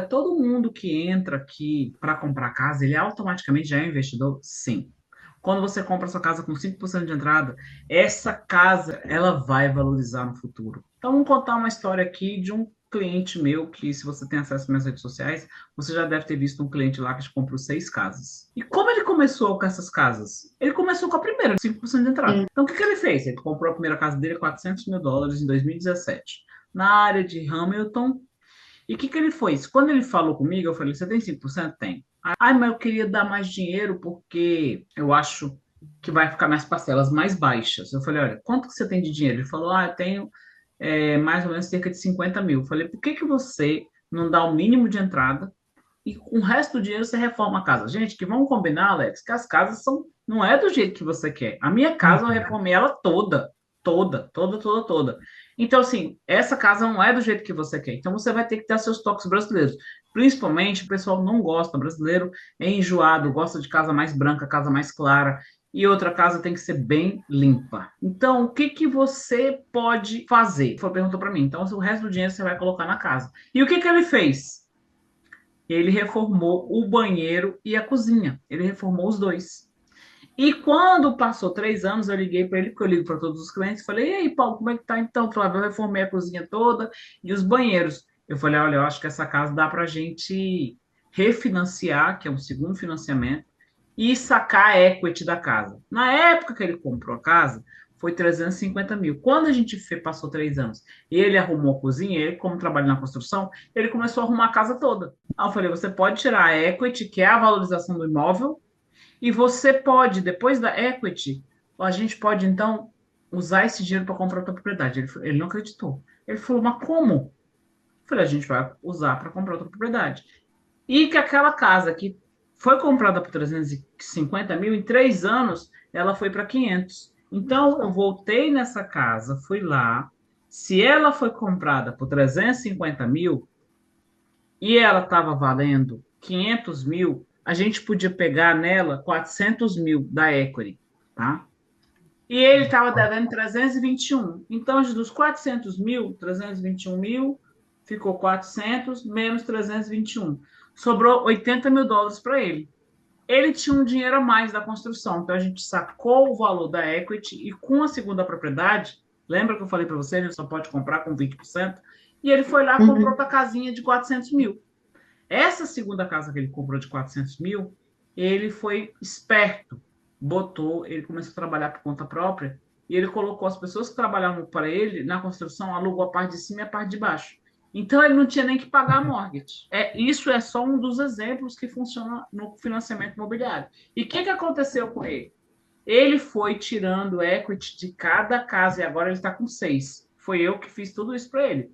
Todo mundo que entra aqui para comprar casa, ele automaticamente já é investidor? Sim. Quando você compra sua casa com 5% de entrada, essa casa ela vai valorizar no futuro. Então, vamos contar uma história aqui de um cliente meu que, se você tem acesso às minhas redes sociais, você já deve ter visto um cliente lá que comprou 6 casas. E como ele começou com essas casas? Ele começou com a primeira, 5% de entrada. Então, o que ele fez? Ele comprou a primeira casa dele, US$ 400 mil, em 2017, na área de Hamilton. E o que ele fez? Quando ele falou comigo, eu falei, você tem 5%? Tem. Ai, mas eu queria dar mais dinheiro porque eu acho que vai ficar minhas parcelas mais baixas. Eu falei, olha, quanto que você tem de dinheiro? Ele falou, eu tenho mais ou menos cerca de 50 mil. Eu falei, por que você não dá o mínimo de entrada e com o resto do dinheiro você reforma a casa? Gente, que vamos combinar, Alex, que as casas não é do jeito que você quer. A minha casa eu reformei ela toda, toda, toda, toda, toda. Então, assim, essa casa não é do jeito que você quer. Então, você vai ter que ter seus toques brasileiros. Principalmente, o pessoal não gosta, brasileiro é enjoado, gosta de casa mais branca, casa mais clara. E outra casa tem que ser bem limpa. Então, o que você pode fazer? Foi perguntou para mim. Então, o resto do dinheiro você vai colocar na casa. E o que ele fez? Ele reformou o banheiro e a cozinha. Ele reformou os dois. E quando passou 3 anos, eu liguei para ele, porque eu ligo para todos os clientes, falei, e aí, Paulo, como é que tá então, Flávio? Eu reformei a cozinha toda e os banheiros. Eu falei, olha, eu acho que essa casa dá para a gente refinanciar, que é um segundo financiamento, e sacar a equity da casa. Na época que ele comprou a casa, foi 350 mil. Quando a gente passou 3 anos e ele arrumou a cozinha, ele, como trabalha na construção, ele começou a arrumar a casa toda. Aí eu falei, você pode tirar a equity, que é a valorização do imóvel, e você pode, depois da equity, a gente pode então usar esse dinheiro para comprar outra propriedade. Ele não acreditou. Ele falou, mas como? Eu falei, a gente vai usar para comprar outra propriedade. E que aquela casa que foi comprada por 350 mil, em 3 anos, ela foi para 500. Então, eu voltei nessa casa, fui lá. Se ela foi comprada por 350 mil, e ela estava valendo 500 mil, a gente podia pegar nela 400 mil da equity, tá? E ele estava devendo 321. Então, dos 400 mil, 321 mil, ficou 400 menos 321. Sobrou US$ 80 mil para ele. Ele tinha um dinheiro a mais da construção, então a gente sacou o valor da equity e com a segunda propriedade, lembra que eu falei para você, ele só pode comprar com 20%, e ele foi lá e comprou Uhum. outra casinha de 400 mil. Essa segunda casa que ele comprou de 400 mil, ele foi esperto, ele começou a trabalhar por conta própria e ele colocou as pessoas que trabalhavam para ele na construção, alugou a parte de cima e a parte de baixo. Então ele não tinha nem que pagar a mortgage. Isso é só um dos exemplos que funciona no financiamento imobiliário. E o que aconteceu com ele? Ele foi tirando equity de cada casa e agora ele está com 6. Foi eu que fiz tudo isso para ele.